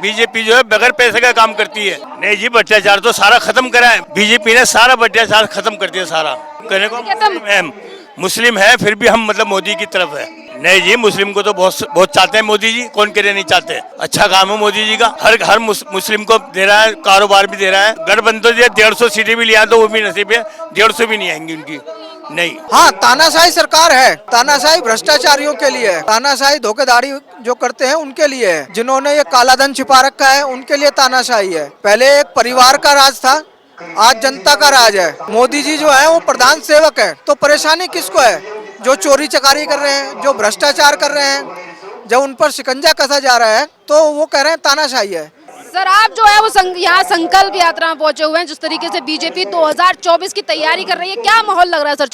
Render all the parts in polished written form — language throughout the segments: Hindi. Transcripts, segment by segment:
बीजेपी जो है बगैर पैसे का काम करती है। नहीं जी, भ्रष्टाचार तो सारा खत्म करा है बीजेपी ने, सारा भ्रष्टाचार खत्म कर दिया सारा। कहने को मुस्लिम है फिर भी हम मतलब मोदी की तरफ है। नहीं जी, मुस्लिम को तो बहुत बहुत चाहते हैं मोदी जी, कौन के लिए नहीं चाहते। अच्छा काम है मोदी जी का, हर मुस्लिम को दे रहा है, कारोबार भी दे रहा है। गठबंधन जो 150 सीटें भी लिया तो वो भी नसीब है, 150 भी नहीं आएंगी उनकी। नहीं, हाँ, तानाशाही सरकार है, तानाशाही भ्रष्टाचारियों के लिए है, तानाशाही धोखेधाड़ी जो करते हैं उनके लिए है, जिन्होंने ये काला धन छिपा रखा है उनके लिए तानाशाही है। पहले एक परिवार का राज था, आज जनता का राज है। मोदी जी जो है वो प्रधान सेवक है, तो परेशानी किसको है? जो चोरी चकारी कर रहे हैं, जो भ्रष्टाचार कर रहे हैं, जब उन पर शिकंजा कसा जा रहा है तो वो कह रहे हैं तानाशाही है। सर आप जो है वो यहाँ संकल्प यात्रा में पहुंचे हुए हैं, जिस तरीके से बीजेपी 2024 की तैयारी कर रही है, क्या माहौल लग रहा है सर?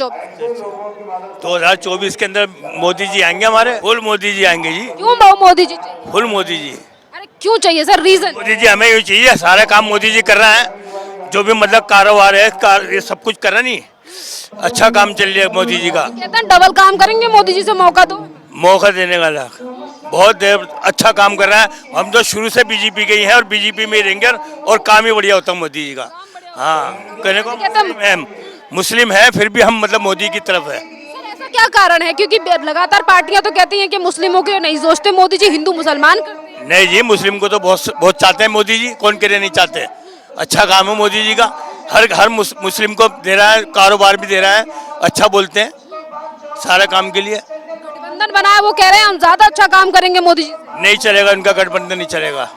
2024 के अंदर मोदी जी आएंगे, हमारे फुल मोदी जी आएंगे जी। क्यों मोदी जी? फुल मोदी जी। अरे क्यों चाहिए सर, रीजन? मोदी जी हमें ये चाहिए, सारा काम मोदी जी कर रहा है, जो भी मतलब कारोबार है ये सब कुछ कर रहा नहीं, अच्छा काम चल रहा है मोदी जी का। कहते हैं डबल काम करेंगे, मोदी जी से मौका दो। मौका देने वाला बहुत देर अच्छा काम कर रहा है। हम तो शुरू से बीजेपी के ही हैं और बीजेपी में ही रहेंगे, और काम ही बढ़िया होता है मोदी जी का। हाँ, कहने को मुस्लिम है फिर भी हम मतलब मोदी की तरफ है। सर ऐसा क्या कारण है? क्योंकि लगातार पार्टियां तो कहती हैं कि मुस्लिमों के लिए नहीं सोचते मोदी जी, हिंदू मुसलमान करते हैं। नहीं जी, मुस्लिम को तो बहुत बहुत चाहते हैं मोदी जी, कौन के लिए नहीं चाहते। अच्छा काम है मोदी जी का, हर मुस्लिम को दे रहा है, कारोबार भी दे रहा है, अच्छा बोलते हैं सारा काम के लिए। गठबंधन बना है, वो कह रहे हैं हम ज्यादा अच्छा काम करेंगे मोदी जी। नहीं चलेगा, उनका गठबंधन नहीं चलेगा।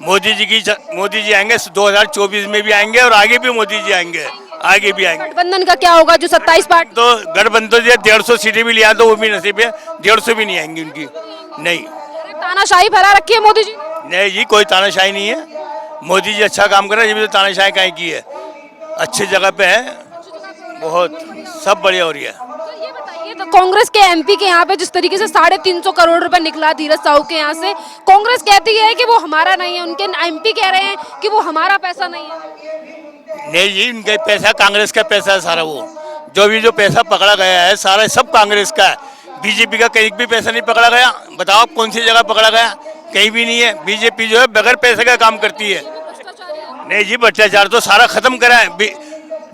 मोदी जी आएंगे 2024 में भी आएंगे, और आगे भी मोदी जी आएंगे, आगे भी आएंगे। गठबंधन का क्या होगा जो 27 पार्टी? तो गठबंधन जो 150 सीटें भी लिया तो वो भी नसीब है, 150 भी नहीं आएंगी उनकी। नहीं, तानाशाही फैला रखी है मोदी जी। नहीं जी, कोई तानाशाही नहीं है, मोदी जी अच्छा काम कर रहे हैं, ये भी तो तानाशाही काहे की है, अच्छी जगह पे है, बहुत सब बढ़िया हो रही है। ये बताइए, तो कांग्रेस के एमपी के यहाँ पे जिस तरीके से 350 करोड़ रुपए निकला धीरज साहू के यहाँ से, कांग्रेस कहती है कि वो हमारा नहीं है, उनके एमपी कह रहे हैं कि वो हमारा पैसा नहीं है। नहीं जी, उनका पैसा कांग्रेस का पैसा है सारा, वो जो पैसा पकड़ा गया है सारा सब कांग्रेस का है। बीजेपी का कहीं भी पैसा नहीं पकड़ा गया, बताओ आप कौन सी जगह पकड़ा गया? कहीं भी नहीं है। बीजेपी जो है बगैर पैसे का काम करती है। नहीं जी, भ्रष्टाचार तो सारा खत्म करा है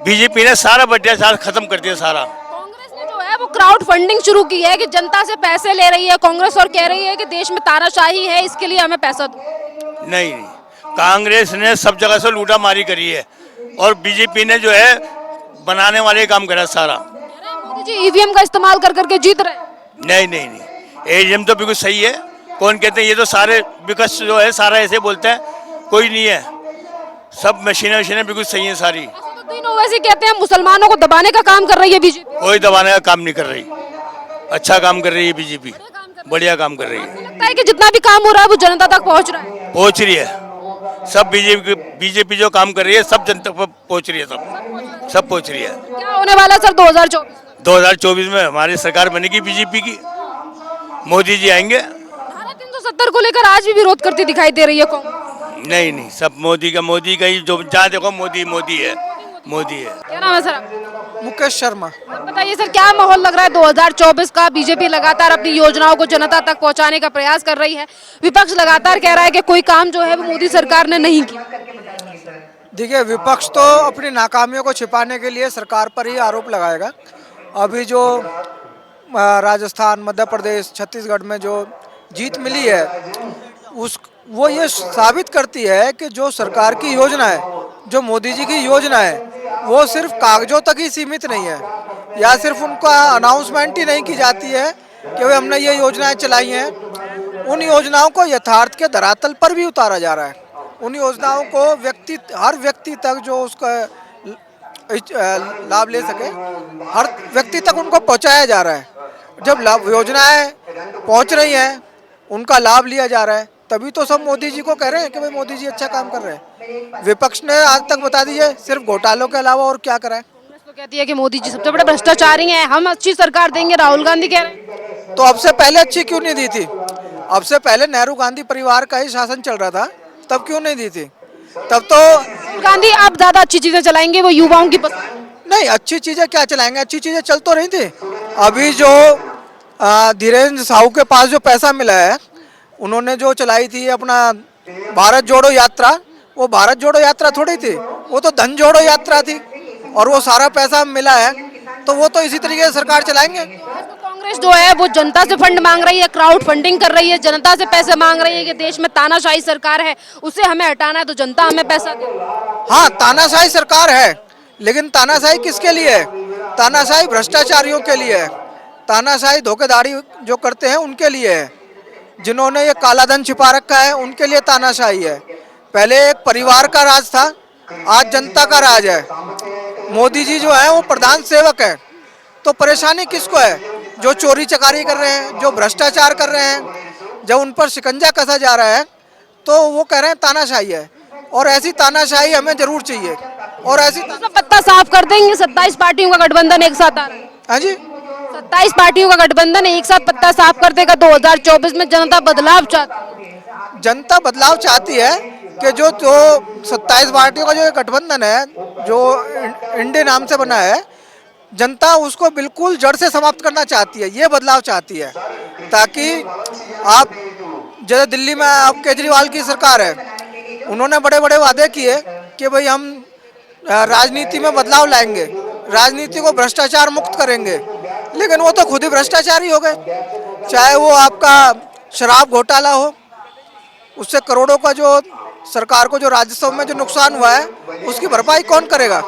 बीजेपी ने, सारा भ्रष्टाचार खत्म कर दिया सारा। कांग्रेस ने जो है वो क्राउड फंडिंग शुरू की है कि जनता से पैसे ले रही है कांग्रेस, और कह रही है कि देश में तानाशाही है, इसके लिए हमें पैसा दो। नहीं, कांग्रेस ने सब जगह से लूटा मारी करी है, और बीजेपी ने जो है बनाने वाले काम करा सारा। मोदी जी ईवीएम का इस्तेमाल कर करके जीत रहे हैं। नहीं, ईवीएम तो बिल्कुल सही है। कौन कहते हैं ये तो सारे विकास जो है सारा ऐसे बोलते हैं, कोई नहीं है, सब मशीनें बिल्कुल सही है सारी। तो तीनों वैसे कहते हैं मुसलमानों को दबाने का काम कर रही है बीजेपी। कोई दबाने का काम नहीं कर रही, अच्छा काम कर रही है बीजेपी, बढ़िया काम कर रही है। लगता है कि जितना भी काम हो रहा है वो जनता तक पहुंच रहा है। पहुंच रही है, सब बीजेपी जो काम कर रही है सब जनता पर पहुंच रही है, सब पहुंच रही है। क्या होने वाला है सर 2024 में? हमारी सरकार बनेगी बीजेपी की, मोदी जी आएंगे। 370 को लेकर आज भी विरोध करती दिखाई दे रही है कांग्रेस। नहीं, सब मोदी का ही, जो जहाँ देखो मोदी है, मोदी है। क्या नाम है सर आपका? मुकेश शर्मा। आप बताइए सर, क्या माहौल लग रहा है 2024 का? बीजेपी लगातार अपनी योजनाओं को जनता तक पहुंचाने का प्रयास कर रही है, विपक्ष लगातार कह रहा है कि कोई काम जो है वो मोदी सरकार ने नहीं किया। देखिए, विपक्ष तो अपनी नाकामियों को छिपाने के लिए सरकार पर ही आरोप लगाएगा। अभी जो राजस्थान, मध्य प्रदेश, छत्तीसगढ़ में जो जीत मिली है वो ये साबित करती है कि जो सरकार की योजना है, जो मोदी जी की योजना है, वो सिर्फ कागजों तक ही सीमित नहीं है, या सिर्फ उनका अनाउंसमेंट ही नहीं की जाती है कि भाई हमने ये योजनाएं चलाई हैं। उन योजनाओं को यथार्थ के धरातल पर भी उतारा जा रहा है। उन योजनाओं को हर व्यक्ति तक जो उसका लाभ ले सके, हर व्यक्ति तक उनको पहुंचाया जा रहा है। जब योजनाएं पहुंच रही हैं, उनका लाभ लिया जा रहा है, तभी तो सब मोदी जी को कह रहे हैं कि भाई मोदी जी अच्छा काम कर रहे हैं। विपक्ष ने आज तक बता दीजिए सिर्फ घोटालों के अलावा और क्या करा है? तो कहती है कि मोदी जी सबसे बड़े भ्रष्टाचारी हैं, हम अच्छी सरकार देंगे, राहुल गांधी कह रहे हैं। तो अब से पहले अच्छी क्यों नहीं दी थी? अब से पहले नेहरू गांधी परिवार का ही शासन चल रहा था, तब क्यों नहीं दी थी? तब तो गांधी आप ज्यादा अच्छी चीजें चलाएंगे, वो युवाओं की नहीं, अच्छी चीजें क्या चलाएंगे, अच्छी चीजें चल तो रही थी। अभी जो धीरेन्द्र साहू के पास जो पैसा मिला है, उन्होंने जो चलाई थी अपना भारत जोड़ो यात्रा, वो भारत जोड़ो यात्रा थोड़ी थी, वो तो धन जोड़ो यात्रा थी। और वो सारा पैसा मिला है तो वो तो इसी तरीके से सरकार चलाएंगे। आज तो कांग्रेस जो है वो जनता से फंड मांग रही है, क्राउड फंडिंग कर रही है, जनता से पैसे मांग रही है कि देश में तानाशाही सरकार है, उसे हमें हटाना है तो जनता हमें पैसा दे। हाँ, तानाशाही सरकार है, लेकिन तानाशाही किसके लिए है? तानाशाही भ्रष्टाचारियों के लिए है, तानाशाही धोखेधाड़ी जो करते हैं उनके लिए है, जिन्होंने ये काला धन छिपा रखा है उनके लिए तानाशाही है। पहले एक परिवार का राज था, आज जनता का राज है। मोदी जी जो है वो प्रधान सेवक है, तो परेशानी किसको है? जो चोरी चकारी कर रहे हैं, जो भ्रष्टाचार कर रहे हैं, जब उन पर शिकंजा कसा जा रहा है तो वो कह रहे हैं तानाशाही है। और ऐसी तानाशाही हमें जरूर चाहिए। और ऐसी तो पत्ता साफ कर देंगे, 27 पार्टियों का गठबंधन एक साथ आ रहा है। हाँ जी, 27 पार्टियों का गठबंधन एक साथ पत्ता साफ कर देगा। 2024 में जनता बदलाव चाहती है। जनता बदलाव चाहती है कि जो 27 पार्टियों का जो ये गठबंधन है, जो इंडिया नाम से बना है, जनता उसको बिल्कुल जड़ से समाप्त करना चाहती है। ये बदलाव चाहती है ताकि आप जैसे दिल्ली में आप केजरीवाल की सरकार है, उन्होंने बड़े बड़े वादे किए कि भाई हम राजनीति में बदलाव लाएंगे, राजनीति को भ्रष्टाचार मुक्त करेंगे, लेकिन वो तो खुद ही भ्रष्टाचारी हो गए। चाहे वो आपका शराब घोटाला हो, उससे करोड़ों का जो सरकार को जो राजस्व में जो नुकसान हुआ है उसकी भरपाई कौन करेगा?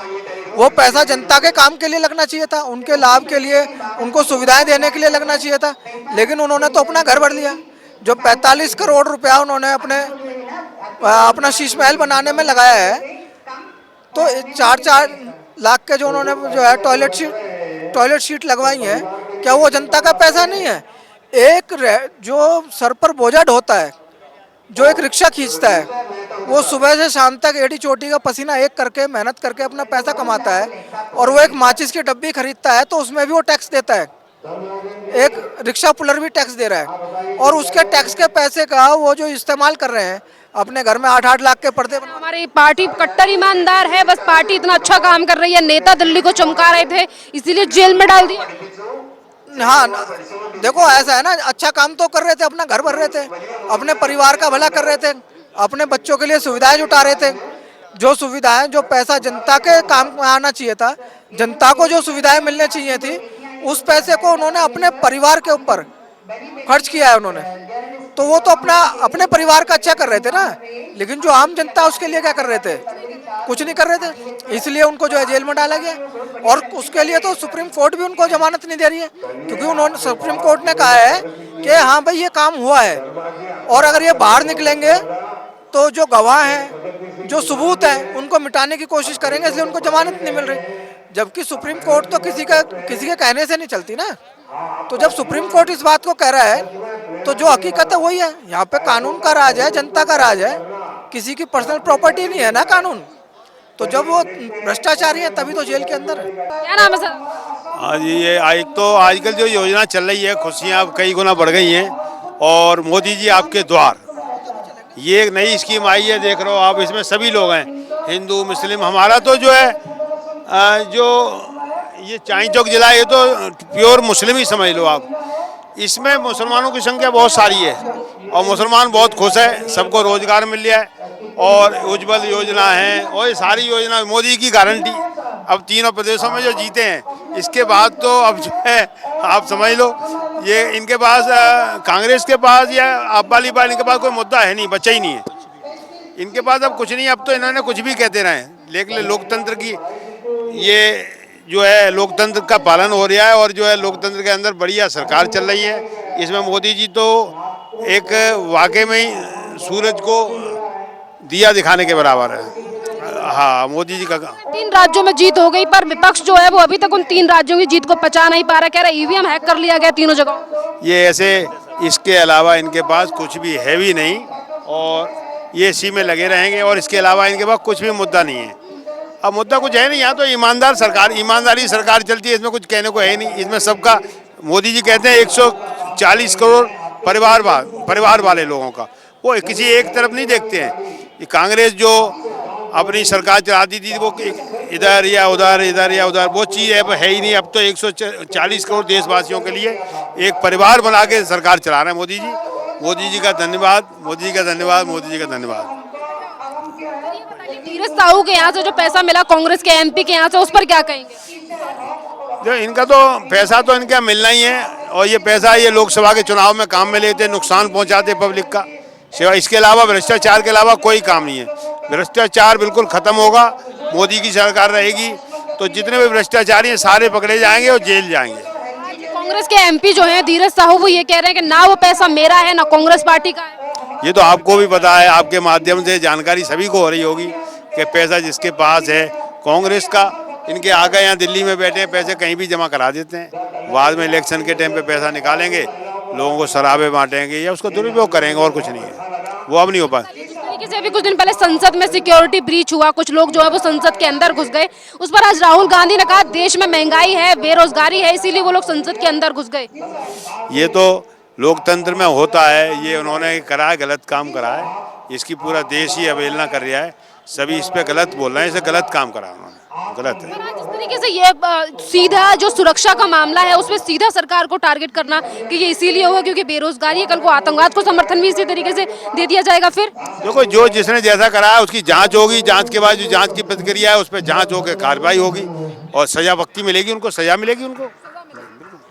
वो पैसा जनता के काम के लिए लगना चाहिए था, उनके लाभ के लिए, उनको सुविधाएं देने के लिए लगना चाहिए था, लेकिन उन्होंने तो अपना घर भर लिया। जो 45 करोड़ रुपया उन्होंने अपना शीश महल बनाने में लगाया है, तो 4-4 लाख के जो उन्होंने जो है टॉयलेट सीट लगवाई है, क्या वो जनता का पैसा नहीं है? एक जो सर पर बोझा ढोता है, जो एक रिक्शा खींचता है, वो सुबह से शाम तक एड़ी चोटी का पसीना एक करके मेहनत करके अपना पैसा कमाता है, और वो एक माचिस की डब्बी खरीदता है तो उसमें भी वो टैक्स देता है। एक रिक्शा पुलर भी टैक्स दे रहा है, और उसके टैक्स के पैसे का वो जो इस्तेमाल कर रहे हैं अपने घर में 8-8 लाख के पर्दे बना। हमारी पार्टी कट्टर ईमानदार है, बस पार्टी इतना अच्छा काम कर रही है, नेता दिल्ली को चमका रहे थे इसीलिए जेल में डाल दिया। हाँ, देखो ऐसा है ना, अच्छा काम तो कर रहे थे, अपना घर भर रहे थे, अपने परिवार का भला कर रहे थे, अपने बच्चों के लिए सुविधाएं जुटा रहे थे। जो सुविधाएं, जो पैसा जनता के काम में आना चाहिए था, जनता को जो सुविधाएं मिलनी चाहिए थी, उस पैसे को उन्होंने अपने परिवार के ऊपर खर्च किया है उन्होंने। तो वो तो अपने परिवार का अच्छा कर रहे थे ना, लेकिन जो आम जनता उसके लिए क्या कर रहे थे? कुछ नहीं कर रहे थे, इसलिए उनको जो है जेल में डाला गया। और उसके लिए तो सुप्रीम कोर्ट भी उनको जमानत नहीं दे रही है, क्योंकि उन्होंने सुप्रीम कोर्ट ने कहा है कि हाँ भाई ये काम हुआ है, और अगर ये बाहर निकलेंगे तो जो गवाह हैं, जो सबूत हैं, उनको मिटाने की कोशिश करेंगे, इसलिए उनको जमानत नहीं मिल रही। जबकि सुप्रीम कोर्ट तो किसी के कहने से नहीं चलती ना। तो जब सुप्रीम कोर्ट इस बात को कह रहा है तो जो हकीकत है वही है। यहाँ पे कानून का राज है, जनता का राज है, किसी की पर्सनल प्रॉपर्टी नहीं है ना कानून। तो जब वो भ्रष्टाचारी है तभी तो जेल के अंदर है। क्या नाम है सर? हाँ जी, ये एक तो आजकल जो योजना चल रही है, खुशियाँ अब कई गुना बढ़ गई हैं। और मोदी जी आपके द्वार, ये एक नई स्कीम आई है, देख रहे हो आप, इसमें सभी लोग हैं, हिंदू मुस्लिम। हमारा तो जो है जो ये चाई चौक जिला, ये तो प्योर मुस्लिम ही समझ लो आप। इसमें मुसलमानों की संख्या बहुत सारी है और मुसलमान बहुत खुश है, सबको रोजगार मिल गया है, और उज्ज्वल योजना है, और ये सारी योजना मोदी की गारंटी। अब तीनों प्रदेशों में जो जीते हैं, इसके बाद तो अब जो है आप समझ लो, ये इनके पास कांग्रेस के पास या आप वाली बाल इनके पास कोई मुद्दा है नहीं, बचा ही नहीं है इनके पास अब कुछ नहीं। अब तो इन्होंने कुछ भी कहते रहे, लेकिन लोकतंत्र की ये जो है लोकतंत्र का पालन हो रहा है, और जो है लोकतंत्र के अंदर बढ़िया सरकार चल रही है। इसमें मोदी जी तो एक वाकई में ही सूरज को दिया दिखाने के बराबर है। हाँ, मोदी जी का 3 राज्यों में जीत हो गई, पर विपक्ष जो है वो अभी तक उन 3 राज्यों की जीत को पचा नहीं पा रहा, कह रहा ईवीएम हैक कर लिया गया तीनों जगह। ये ऐसे, इसके अलावा इनके पास कुछ भी है भी नहीं, और ये इसी में लगे रहेंगे, और इसके अलावा इनके पास कुछ भी मुद्दा नहीं है। अब मुद्दा कुछ है नहीं, यहाँ तो ईमानदार सरकार, ईमानदारी सरकार चलती है, इसमें कुछ कहने को है नहीं। इसमें सबका, मोदी जी कहते हैं 140 करोड़ परिवार वाले लोगों का, वो किसी एक तरफ नहीं देखते हैं। ये कांग्रेस जो अपनी सरकार चलाती थी, वो इधर या उधर, वो चीज़ अब है ही नहीं। अब तो 140 करोड़ देशवासियों के लिए एक परिवार बना के सरकार चला रहे हैं मोदी जी। मोदी जी का धन्यवाद, मोदी जी का धन्यवाद, मोदी जी का धन्यवाद। धीरज साहू के यहाँ से जो पैसा मिला कांग्रेस के एमपी के यहाँ से, उस पर क्या कहेंगे? जो इनका तो पैसा तो इनका मिलना ही है, और ये पैसा ये लोकसभा के चुनाव में काम में लेते, नुकसान पहुंचाते पब्लिक का। सिवाय इसके अलावा, भ्रष्टाचार के अलावा कोई काम नहीं है। भ्रष्टाचार बिल्कुल खत्म होगा, मोदी की सरकार रहेगी तो जितने भी भ्रष्टाचारी हैं सारे पकड़े जाएंगे और जेल जाएंगे। कांग्रेस के एमपी जो हैं धीरज साहू, वो ये कह रहे हैं कि ना वो पैसा मेरा है ना कांग्रेस पार्टी का है। ये तो आपको भी पता है, आपके माध्यम से जानकारी सभी को हो रही होगी कि पैसा जिसके पास है कांग्रेस का, इनके आगे यहाँ दिल्ली में बैठे हैं, पैसे कहीं भी जमा करा देते हैं, बाद में इलेक्शन के टाइम पे पैसा निकालेंगे, लोगों को शराबे बांटेंगे या उसका दुरुपयोग करेंगे, और कुछ नहीं है, वो अब नहीं हो पाए। जिस तरीके से अभी कुछ दिन पहले संसद में सिक्योरिटी ब्रीच हुआ, कुछ लोग जो है वो संसद के अंदर घुस गए, उस पर आज राहुल गांधी ने कहा देश में महंगाई है, बेरोजगारी है, इसीलिए वो लोग संसद के अंदर घुस गए। ये तो लोकतंत्र में होता है, ये उन्होंने करा है, गलत काम करा है, इसकी पूरा देश ही अवहेलना कर रहा है, सभी इस पे गलत बोल रहे हैं, इसे गलत काम करा उन्होंने, गलत है। जिस तरीके से ये सीधा जो सुरक्षा का मामला है उसमें सीधा सरकार को टारगेट करना कि ये इसीलिए होगा क्योंकि बेरोजगारी है, कल को आतंकवाद को समर्थन भी इसी तरीके से दे दिया जाएगा। फिर देखो, जो जिसने जैसा करा है उसकी जांच होगी, जांच के बाद जो जांच की प्रतिक्रिया है उस पर जांच होकर कार्रवाई होगी और सजा वक्ती मिलेगी, उनको सजा मिलेगी उनको।